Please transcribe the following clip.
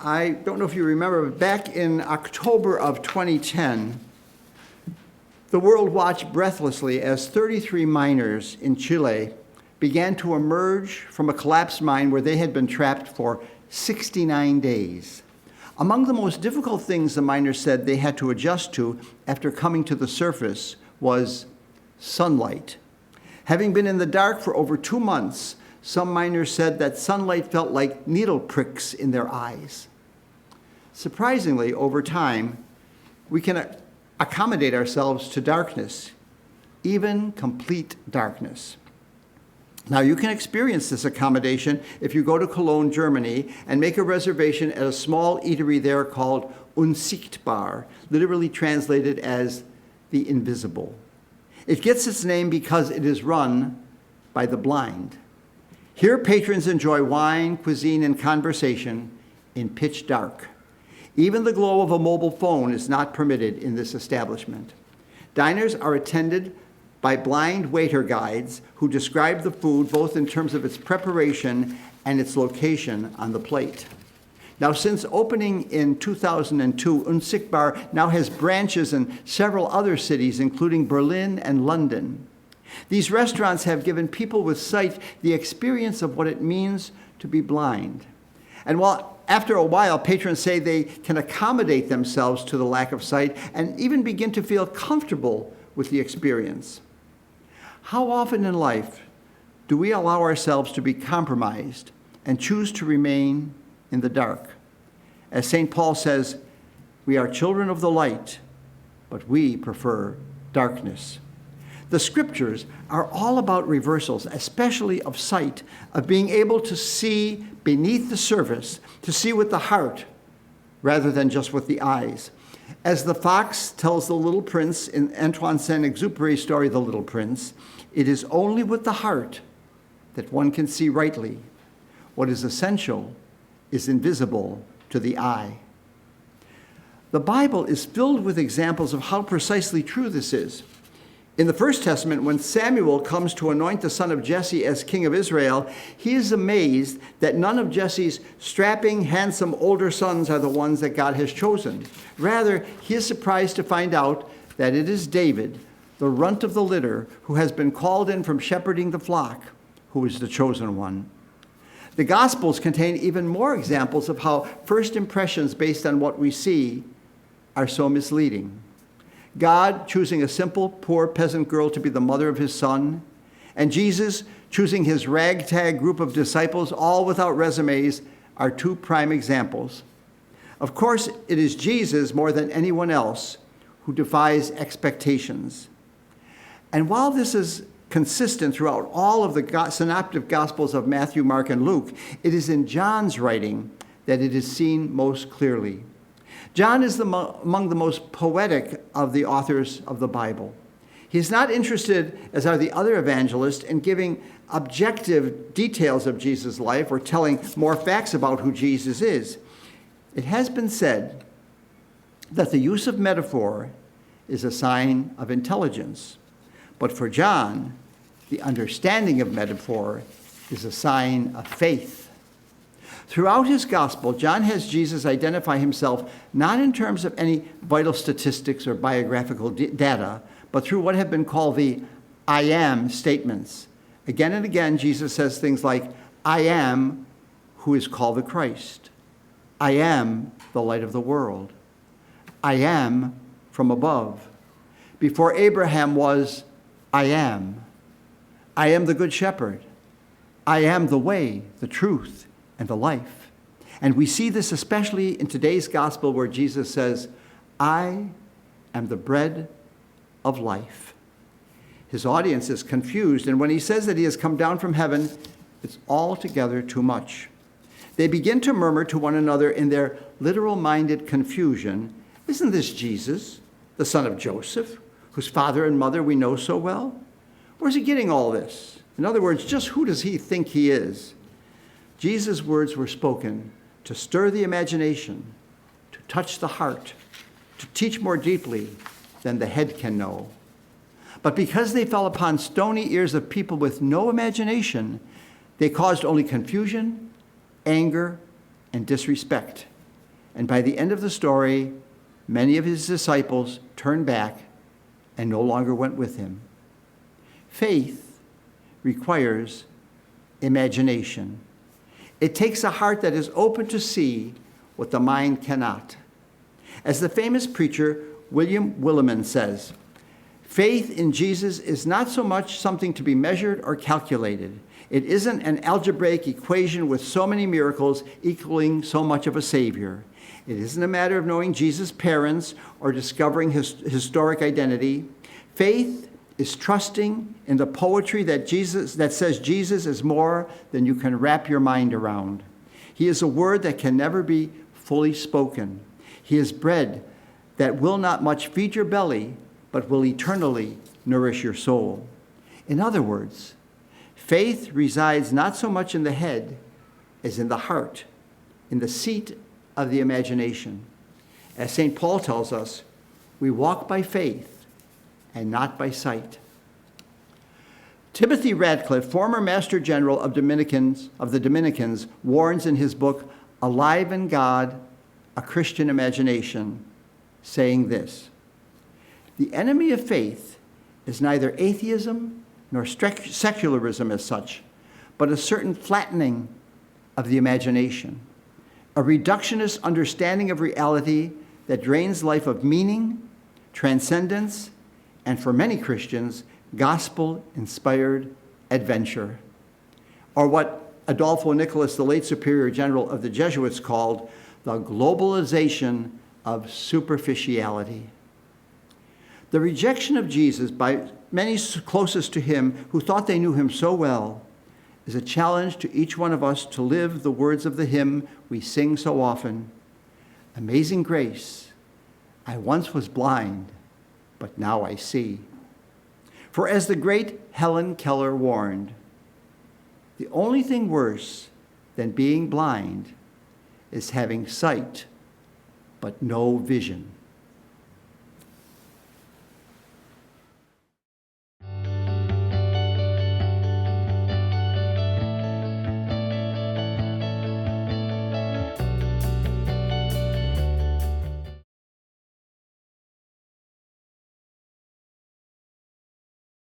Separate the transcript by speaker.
Speaker 1: I don't know if you remember, but back in October of 2010, the world watched breathlessly as 33 miners in Chile began to emerge from a collapsed mine where they had been trapped for 69 days. Among the most difficult things the miners said they had to adjust to after coming to the surface was sunlight. Having been in the dark for over 2 months, some miners said that sunlight felt like needle pricks in their eyes. Surprisingly, over time, we can accommodate ourselves to darkness, even complete darkness. Now, you can experience this accommodation if you go to Cologne, Germany, and make a reservation at a small eatery there called Unsichtbar, literally translated as the invisible. It gets its name because it is run by the blind. Here, patrons enjoy wine, cuisine, and conversation in pitch dark. Even the glow of a mobile phone is not permitted in this establishment. Diners are attended by blind waiter guides who describe the food both in terms of its preparation and its location on the plate. Now, since opening in 2002, Unsichtbar now has branches in several other cities, including Berlin and London. These restaurants have given people with sight the experience of what it means to be blind. And while after a while, patrons say they can accommodate themselves to the lack of sight and even begin to feel comfortable with the experience. How often in life do we allow ourselves to be compromised and choose to remain in the dark? As St. Paul says, we are children of the light, but we prefer darkness. The scriptures are all about reversals, especially of sight, of being able to see beneath the surface, to see with the heart rather than just with the eyes. As the fox tells the little prince in Antoine Saint-Exupéry's story, The Little Prince, it is only with the heart that one can see rightly. What is essential is invisible to the eye. The Bible is filled with examples of how precisely true this is. In the First Testament, when Samuel comes to anoint the son of Jesse as king of Israel, he is amazed that none of Jesse's strapping, handsome older sons are the ones that God has chosen. Rather, he is surprised to find out that it is David, the runt of the litter, who has been called in from shepherding the flock, who is the chosen one. The Gospels contain even more examples of how first impressions based on what we see are so misleading. God choosing a simple, poor peasant girl to be the mother of his son, and Jesus choosing his ragtag group of disciples, all without resumes, are two prime examples. Of course, it is Jesus more than anyone else who defies expectations. And while this is consistent throughout all of the synoptic Gospels of Matthew, Mark, and Luke, it is in John's writing that it is seen most clearly. John is among the most poetic of the authors of the Bible. He's not interested, as are the other evangelists, in giving objective details of Jesus' life or telling more facts about who Jesus is. It has been said that the use of metaphor is a sign of intelligence. But for John, the understanding of metaphor is a sign of faith. Throughout his gospel, John has Jesus identify himself not in terms of any vital statistics or biographical data, but through what have been called the I am statements. Again and again, Jesus says things like, I am who is called the Christ. I am the light of the world. I am from above. Before Abraham was, I am. I am the good shepherd. I am the way, the truth, and the life. And we see this especially in today's gospel where Jesus says, I am the bread of life. His audience is confused, and when he says that he has come down from heaven, it's altogether too much. They begin to murmur to one another in their literal-minded confusion, isn't this Jesus, the son of Joseph, whose father and mother we know so well? Where's he getting all this? In other words, just who does he think he is? Jesus' words were spoken to stir the imagination, to touch the heart, to teach more deeply than the head can know. But because they fell upon stony ears of people with no imagination, they caused only confusion, anger, and disrespect. And by the end of the story, many of his disciples turned back and no longer went with him. Faith requires imagination. It takes a heart that is open to see what the mind cannot. As the famous preacher William Willimon says, faith in Jesus is not so much something to be measured or calculated. It isn't an algebraic equation with so many miracles equaling so much of a Savior. It isn't a matter of knowing Jesus' parents or discovering his historic identity. Faith is trusting in the poetry that says Jesus is more than you can wrap your mind around. He is a word that can never be fully spoken. He is bread that will not much feed your belly, but will eternally nourish your soul. In other words, faith resides not so much in the head as in the heart, in the seat of the imagination. As St. Paul tells us, we walk by faith and not by sight. Timothy Radcliffe, former Master General of the Dominicans, warns in his book, Alive in God, A Christian Imagination, saying this: the enemy of faith is neither atheism nor secularism as such, but a certain flattening of the imagination, a reductionist understanding of reality that drains life of meaning, transcendence, and for many Christians, gospel-inspired adventure. Or what Adolfo Nicolas, the late Superior General of the Jesuits, called the globalization of superficiality. The rejection of Jesus by many closest to him who thought they knew him so well is a challenge to each one of us to live the words of the hymn we sing so often. Amazing grace, I once was blind, but now I see. For as the great Helen Keller warned, the only thing worse than being blind is having sight but no vision.